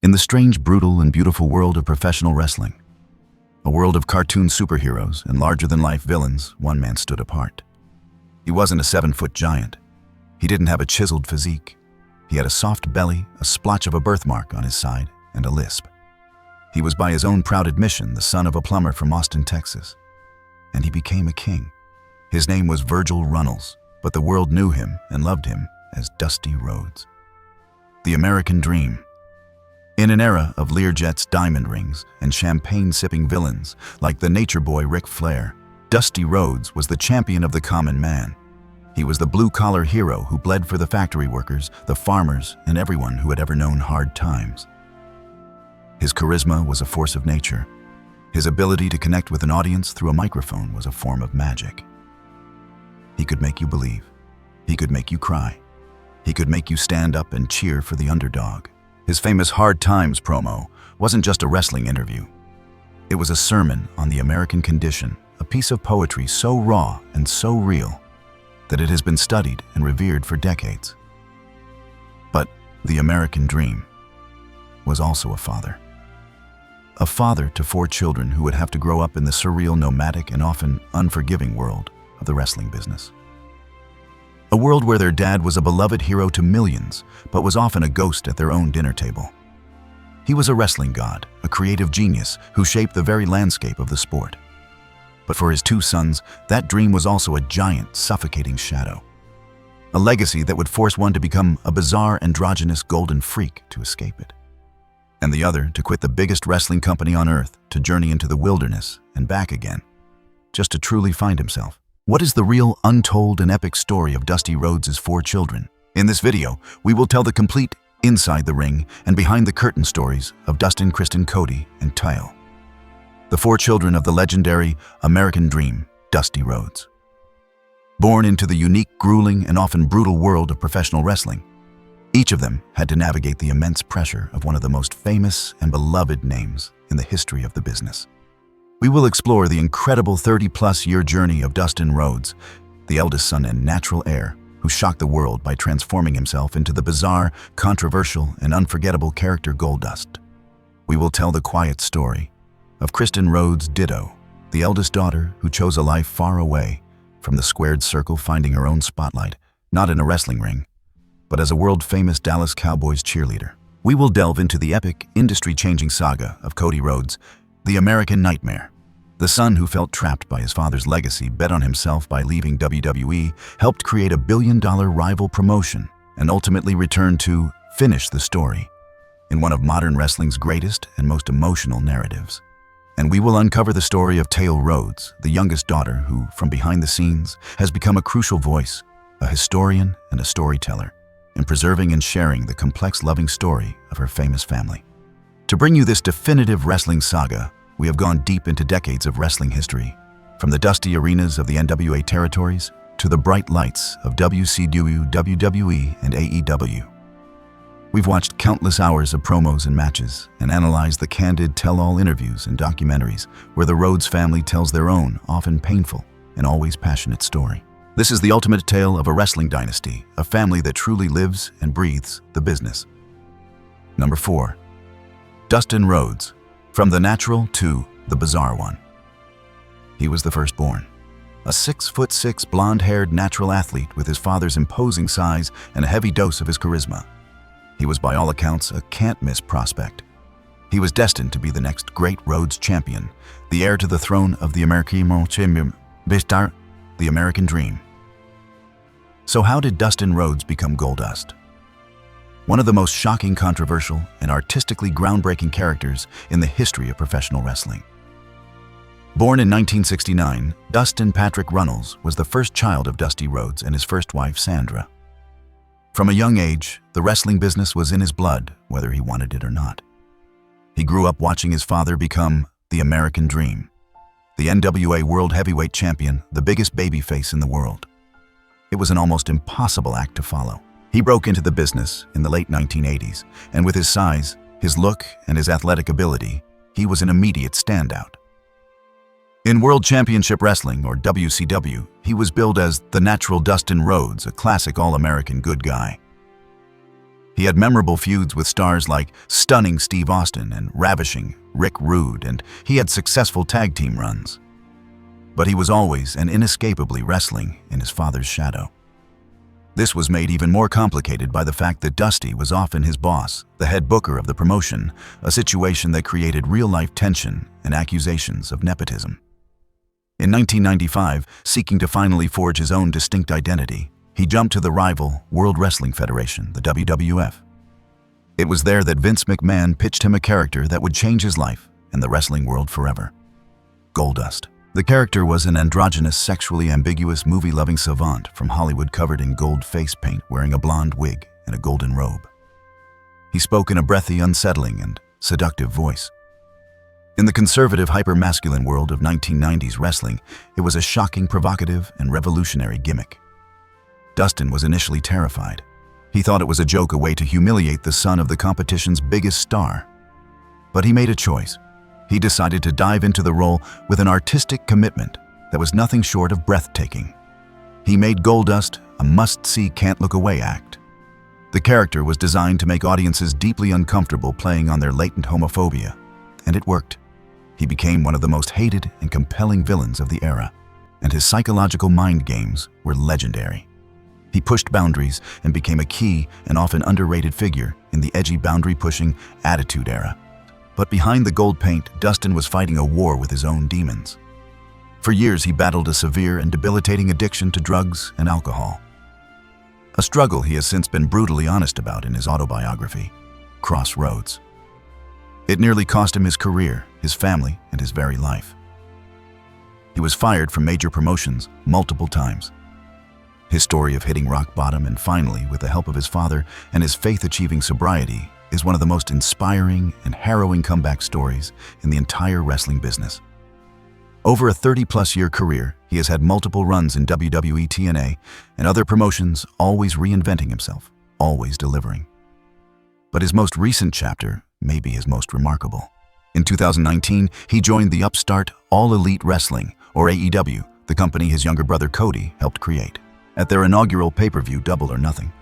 In the strange, brutal, and beautiful world of professional wrestling, a world of cartoon superheroes and larger-than-life villains, one man stood apart. He wasn't a 7-foot giant. He didn't have a chiseled physique. He had a soft belly, a splotch of a birthmark on his side, and a lisp. He was, by his own proud admission, the son of a plumber from Austin, Texas. And he became a king. His name was Virgil Runnels, but the world knew him and loved him as Dusty Rhodes. The American Dream. In an era of Learjets, diamond rings, and champagne-sipping villains like the nature boy Ric Flair, Dusty Rhodes was the champion of the common man. He was the blue-collar hero who bled for the factory workers, the farmers, and everyone who had ever known hard times. His charisma was a force of nature. His ability to connect with an audience through a microphone was a form of magic. He could make you believe. He could make you cry. He could make you stand up and cheer for the underdog. His famous Hard Times promo wasn't just a wrestling interview. It was a sermon on the American condition, a piece of poetry so raw and so real that it has been studied and revered for decades. But the American Dream was also a father. A father to 4 children who would have to grow up in the surreal, nomadic, and often unforgiving world of the wrestling business. A world where their dad was a beloved hero to millions, but was often a ghost at their own dinner table. He was a wrestling god, a creative genius who shaped the very landscape of the sport. But for his 2 sons, that dream was also a giant, suffocating shadow. A legacy that would force one to become a bizarre, androgynous golden freak to escape it, and the other to quit the biggest wrestling company on earth to journey into the wilderness and back again, just to truly find himself. What is the real, untold, and epic story of Dusty Rhodes' 4 children? In this video, we will tell the complete inside the ring and behind the curtain stories of Dustin, Kristin, Cody, and Teil, the 4 children of the legendary American Dream, Dusty Rhodes. Born into the unique, grueling, and often brutal world of professional wrestling, each of them had to navigate the immense pressure of one of the most famous and beloved names in the history of the business. We will explore the incredible 30-plus-year journey of Dustin Rhodes, the eldest son and natural heir, who shocked the world by transforming himself into the bizarre, controversial, and unforgettable character Goldust. We will tell the quiet story of Kristin Runnels Ditto, the eldest daughter who chose a life far away from the squared circle, finding her own spotlight, not in a wrestling ring, but as a world-famous Dallas Cowboys cheerleader. We will delve into the epic, industry-changing saga of Cody Rhodes, the American Nightmare. The son who felt trapped by his father's legacy, bet on himself by leaving WWE, helped create a billion-dollar rival promotion, and ultimately returned to finish the story in one of modern wrestling's greatest and most emotional narratives. And we will uncover the story of Teil Rhodes, the youngest daughter who, from behind the scenes, has become a crucial voice, a historian and a storyteller, in preserving and sharing the complex, loving story of her famous family. To bring you this definitive wrestling saga, we have gone deep into decades of wrestling history, from the dusty arenas of the NWA territories to the bright lights of WCW, WWE, and AEW. We've watched countless hours of promos and matches and analyzed the candid tell-all interviews and documentaries where the Rhodes family tells their own, often painful and always passionate story. This is the ultimate tale of a wrestling dynasty, a family that truly lives and breathes the business. Number 4. Dustin Rhodes. From the natural to the bizarre one. He was the firstborn, a 6'6", blonde-haired natural athlete with his father's imposing size and a heavy dose of his charisma. He was by all accounts a can't-miss prospect. He was destined to be the next great Rhodes champion, the heir to the throne of the American Dream. So how did Dustin Rhodes become Goldust? One of the most shocking, controversial, and artistically groundbreaking characters in the history of professional wrestling. Born in 1969, Dustin Patrick Runnels was the first child of Dusty Rhodes and his first wife, Sandra. From a young age, the wrestling business was in his blood, whether he wanted it or not. He grew up watching his father become the American Dream, the NWA World Heavyweight Champion, the biggest babyface in the world. It was an almost impossible act to follow. He broke into the business in the late 1980s, and with his size, his look, and his athletic ability, he was an immediate standout. In World Championship Wrestling, or WCW, he was billed as the natural Dustin Rhodes, a classic all-American good guy. He had memorable feuds with stars like stunning Steve Austin and ravishing Rick Rude, and he had successful tag team runs. But he was always and inescapably wrestling in his father's shadow. This was made even more complicated by the fact that Dusty was often his boss, the head booker of the promotion, a situation that created real-life tension and accusations of nepotism. In 1995, seeking to finally forge his own distinct identity, he jumped to the rival World Wrestling Federation, the WWF. It was there that Vince McMahon pitched him a character that would change his life and the wrestling world forever: Goldust. The character was an androgynous, sexually ambiguous, movie-loving savant from Hollywood covered in gold face paint, wearing a blonde wig and a golden robe. He spoke in a breathy, unsettling, and seductive voice. In the conservative, hyper-masculine world of 1990s wrestling, it was a shocking, provocative, and revolutionary gimmick. Dustin was initially terrified. He thought it was a joke, a way to humiliate the son of the competition's biggest star. But he made a choice. He decided to dive into the role with an artistic commitment that was nothing short of breathtaking. He made Goldust a must-see, can't-look-away act. The character was designed to make audiences deeply uncomfortable, playing on their latent homophobia. And it worked. He became one of the most hated and compelling villains of the era, and his psychological mind games were legendary. He pushed boundaries and became a key and often underrated figure in the edgy, boundary-pushing Attitude Era. But behind the gold paint, Dustin was fighting a war with his own demons. For years, he battled a severe and debilitating addiction to drugs and alcohol. A struggle he has since been brutally honest about in his autobiography, Crossroads. It nearly cost him his career, his family, and his very life. He was fired from major promotions multiple times. His story of hitting rock bottom and finally, with the help of his father and his faith-achieving sobriety, is one of the most inspiring and harrowing comeback stories in the entire wrestling business. Over a 30-plus-year career, he has had multiple runs in WWE, TNA, and other promotions, always reinventing himself, always delivering. But his most recent chapter may be his most remarkable. In 2019, he joined the upstart All Elite Wrestling, or AEW, the company his younger brother Cody helped create, at their inaugural pay-per-view Double or Nothing.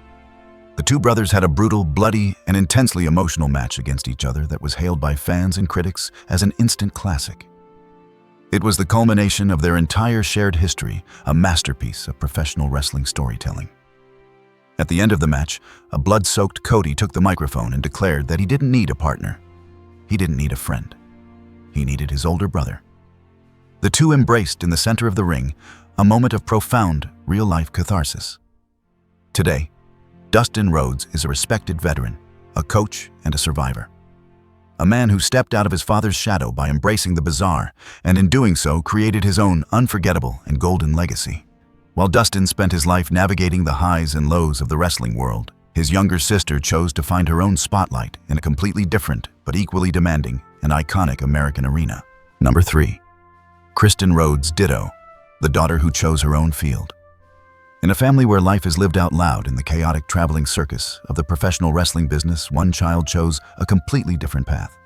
The two brothers had a brutal, bloody, and intensely emotional match against each other that was hailed by fans and critics as an instant classic. It was the culmination of their entire shared history, a masterpiece of professional wrestling storytelling. At the end of the match, a blood-soaked Cody took the microphone and declared that he didn't need a partner. He didn't need a friend. He needed his older brother. The two embraced in the center of the ring, a moment of profound, real-life catharsis. Today, Dustin Rhodes is a respected veteran, a coach, and a survivor. A man who stepped out of his father's shadow by embracing the bizarre, and in doing so created his own unforgettable and golden legacy. While Dustin spent his life navigating the highs and lows of the wrestling world, his younger sister chose to find her own spotlight in a completely different but equally demanding and iconic American arena. Number 3. Kristin Runnels Ditto, the daughter who chose her own field. In a family where life is lived out loud in the chaotic traveling circus of the professional wrestling business, one child chose a completely different path.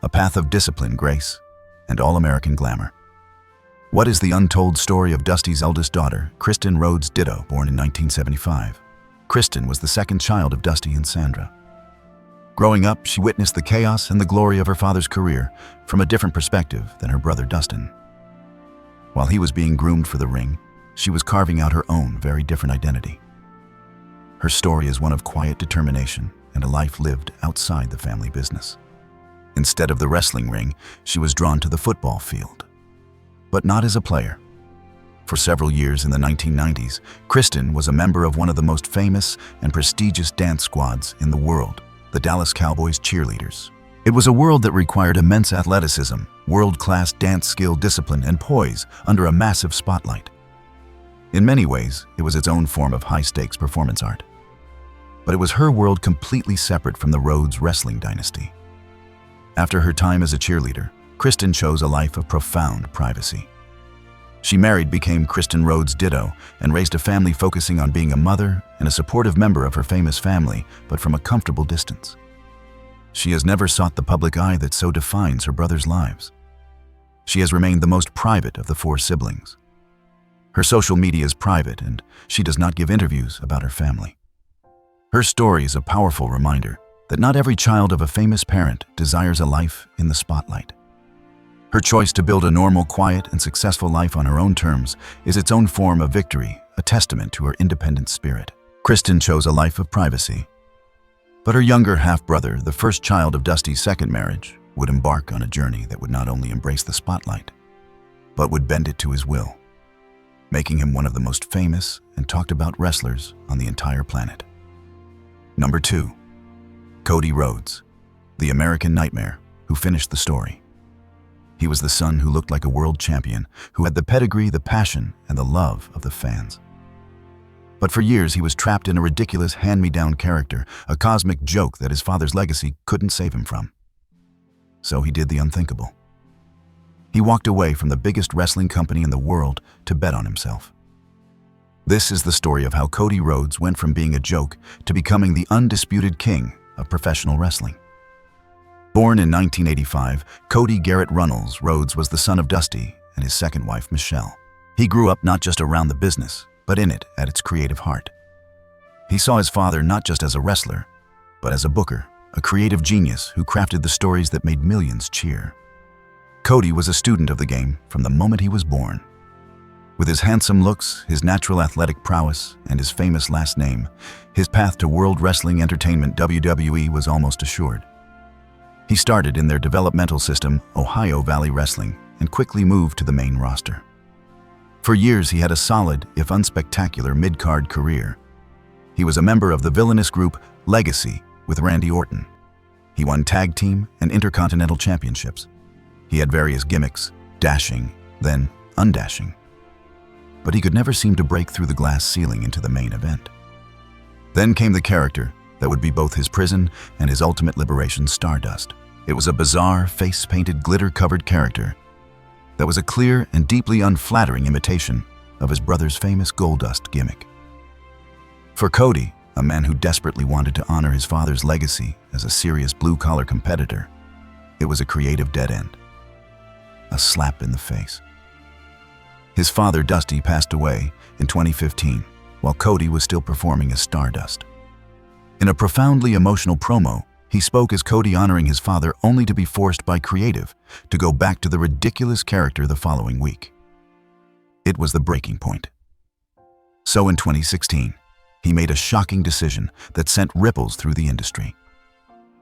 A path of discipline, grace, and all-American glamour. What is the untold story of Dusty's eldest daughter, Kristin Runnels Ditto, born in 1975? Kristin was the second child of Dusty and Sandra. Growing up, she witnessed the chaos and the glory of her father's career from a different perspective than her brother Dustin. While he was being groomed for the ring, she was carving out her own very different identity. Her story is one of quiet determination and a life lived outside the family business. Instead of the wrestling ring, she was drawn to the football field. But not as a player. For several years in the 1990s, Kristin was a member of one of the most famous and prestigious dance squads in the world, the Dallas Cowboys Cheerleaders. It was a world that required immense athleticism, world-class dance skill, discipline, and poise under a massive spotlight. In many ways, it was its own form of high-stakes performance art. But it was her world completely separate from the Rhodes wrestling dynasty. After her time as a cheerleader, Kristin chose a life of profound privacy. She married, became Kristin Runnels Ditto, and raised a family focusing on being a mother and a supportive member of her famous family, but from a comfortable distance. She has never sought the public eye that so defines her brothers' lives. She has remained the most private of the 4 siblings. Her social media is private, and she does not give interviews about her family. Her story is a powerful reminder that not every child of a famous parent desires a life in the spotlight. Her choice to build a normal, quiet, and successful life on her own terms is its own form of victory, a testament to her independent spirit. Kristin chose a life of privacy, but her younger half-brother, the first child of Dusty's second marriage, would embark on a journey that would not only embrace the spotlight, but would bend it to his will, making him one of the most famous and talked about wrestlers on the entire planet. Number 2. Cody Rhodes, the American Nightmare, who finished the story. He was the son who looked like a world champion, who had the pedigree, the passion, and the love of the fans. But for years he was trapped in a ridiculous hand-me-down character, a cosmic joke that his father's legacy couldn't save him from. So he did the unthinkable. He walked away from the biggest wrestling company in the world to bet on himself. This is the story of how Cody Rhodes went from being a joke to becoming the undisputed king of professional wrestling. Born in 1985, Cody Garrett Runnels Rhodes was the son of Dusty and his second wife, Michelle. He grew up not just around the business, but in it at its creative heart. He saw his father not just as a wrestler, but as a booker, a creative genius who crafted the stories that made millions cheer. Cody was a student of the game from the moment he was born. With his handsome looks, his natural athletic prowess, and his famous last name, his path to World Wrestling Entertainment WWE was almost assured. He started in their developmental system, Ohio Valley Wrestling, and quickly moved to the main roster. For years, he had a solid, if unspectacular, mid-card career. He was a member of the villainous group Legacy with Randy Orton. He won tag team and intercontinental championships. He had various gimmicks, dashing, then undashing. But he could never seem to break through the glass ceiling into the main event. Then came the character that would be both his prison and his ultimate liberation, Stardust. It was a bizarre, face-painted, glitter-covered character that was a clear and deeply unflattering imitation of his brother's famous Goldust gimmick. For Cody, a man who desperately wanted to honor his father's legacy as a serious blue-collar competitor, it was a creative dead end, a slap in the face. His father, Dusty, passed away in 2015, while Cody was still performing as Stardust. In a profoundly emotional promo, he spoke as Cody honoring his father only to be forced by creative to go back to the ridiculous character the following week. It was the breaking point. So in 2016, he made a shocking decision that sent ripples through the industry.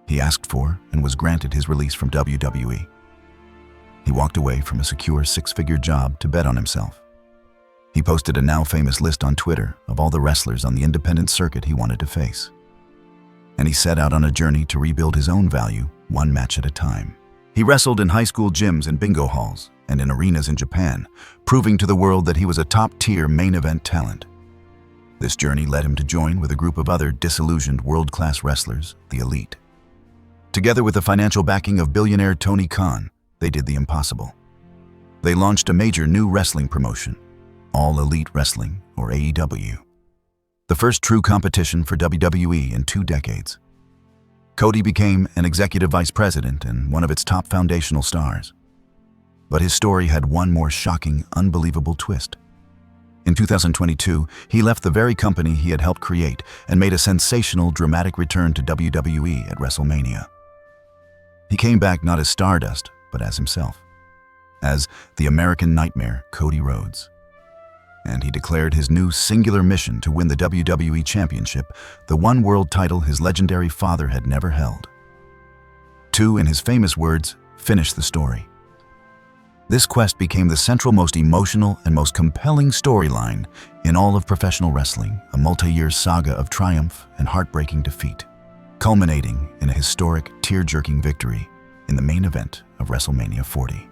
He asked for and was granted his release from WWE. He walked away from a secure six-figure job to bet on himself. He posted a now-famous list on Twitter of all the wrestlers on the independent circuit he wanted to face. And he set out on a journey to rebuild his own value, one match at a time. He wrestled in high school gyms and bingo halls, and in arenas in Japan, proving to the world that he was a top-tier main event talent. This journey led him to join with a group of other disillusioned world-class wrestlers, the Elite. Together with the financial backing of billionaire Tony Khan, they did the impossible. They launched a major new wrestling promotion, All Elite Wrestling, or AEW. The first true competition for WWE in 2 decades. Cody became an executive vice president and one of its top foundational stars. But his story had one more shocking, unbelievable twist. In 2022, he left the very company he had helped create and made a sensational, dramatic return to WWE at WrestleMania. He came back not as Stardust, but as himself, as the American Nightmare, Cody Rhodes. And he declared his new singular mission to win the WWE Championship, the one world title his legendary father had never held. To, in his famous words, finish the story. This quest became the central, most emotional, and most compelling storyline in all of professional wrestling, a multi-year saga of triumph and heartbreaking defeat, culminating in a historic, tear-jerking victory in the main event of WrestleMania 40.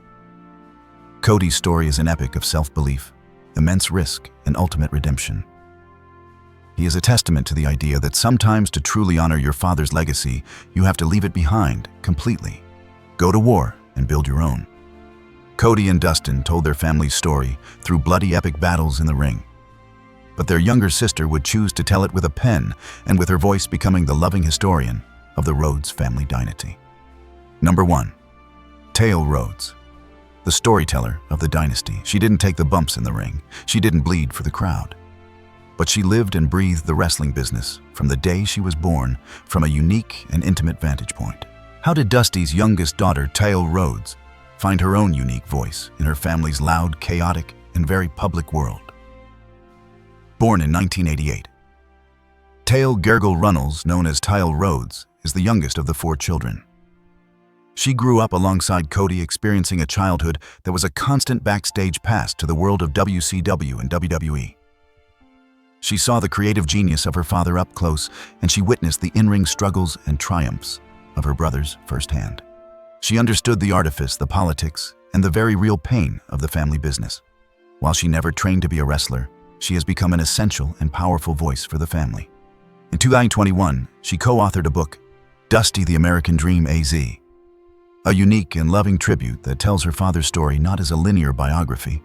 Cody's story is an epic of self-belief, immense risk, and ultimate redemption. He is a testament to the idea that sometimes to truly honor your father's legacy, you have to leave it behind completely. Go to war and build your own. Cody and Dustin told their family's story through bloody epic battles in the ring. But their younger sister would choose to tell it with a pen and with her voice becoming the loving historian of the Rhodes family dynasty. Number 1. Teil Rhodes. The storyteller of the dynasty. She didn't take the bumps in the ring. She didn't bleed for the crowd. but she lived and breathed the wrestling business from the day she was born from a unique and intimate vantage point. How did Dusty's youngest daughter, Teil Rhodes, find her own unique voice in her family's loud, chaotic, and very public world? Born in 1988, Teil Runnels, known as Teil Rhodes, is the youngest of the 4 children. She grew up alongside Cody, experiencing a childhood that was a constant backstage pass to the world of WCW and WWE. She saw the creative genius of her father up close, and she witnessed the in-ring struggles and triumphs of her brothers firsthand. She understood the artifice, the politics, and the very real pain of the family business. While she never trained to be a wrestler, she has become an essential and powerful voice for the family. In 2021, she co-authored a book, Dusty, the American Dream AZ, a unique and loving tribute that tells her father's story not as a linear biography,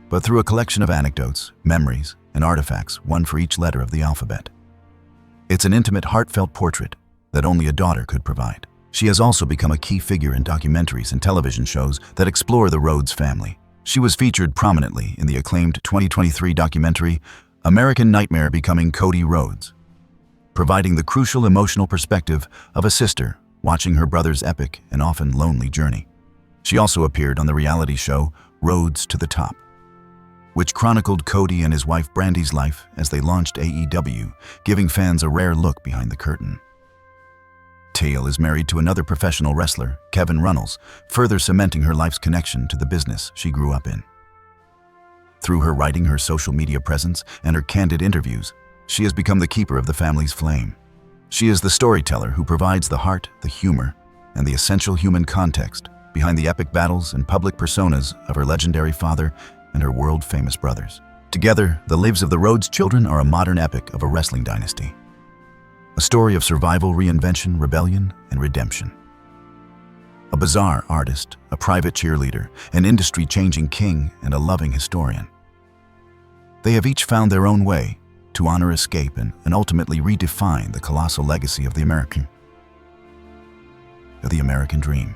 but through a collection of anecdotes, memories, and artifacts, one for each letter of the alphabet. It's an intimate, heartfelt portrait that only a daughter could provide. She has also become a key figure in documentaries and television shows that explore the Rhodes family. She was featured prominently in the acclaimed 2023 documentary, American Nightmare: Becoming Cody Rhodes, providing the crucial emotional perspective of a sister watching her brother's epic and often lonely journey. She also appeared on the reality show Rhodes to the Top, which chronicled Cody and his wife Brandy's life as they launched AEW, giving fans a rare look behind the curtain. Teil is married to another professional wrestler, Kristin Runnels, further cementing her life's connection to the business she grew up in. Through her writing, her social media presence, and her candid interviews, she has become the keeper of the family's flame. She is the storyteller who provides the heart, the humor, and the essential human context behind the epic battles and public personas of her legendary father and her world-famous brothers. Together, the lives of the Rhodes children are a modern epic of a wrestling dynasty. A story of survival, reinvention, rebellion, and redemption. A bizarre artist, a private cheerleader, an industry-changing king, and a loving historian. They have each found their own way to honor, escape, and ultimately redefine the colossal legacy of the American dream.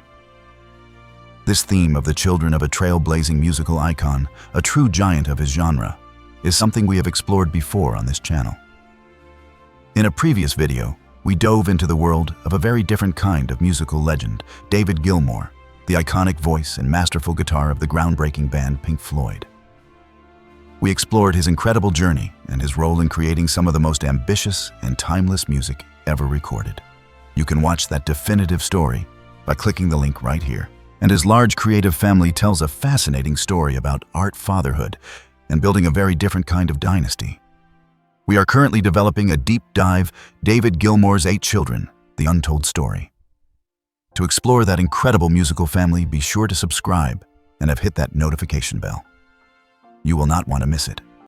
This theme of the children of a trailblazing musical icon, a true giant of his genre, is something we have explored before on this channel. In a previous video, we dove into the world of a very different kind of musical legend, David Gilmour, the iconic voice and masterful guitar of the groundbreaking band Pink Floyd. We explored his incredible journey and his role in creating some of the most ambitious and timeless music ever recorded. You can watch that definitive story by clicking the link right here. And his large creative family tells a fascinating story about art, fatherhood, and building a very different kind of dynasty. We are currently developing a deep dive, David Gilmour's 8 Children, the Untold Story. To explore that incredible musical family, be sure to subscribe and have hit that notification bell. You will not want to miss it.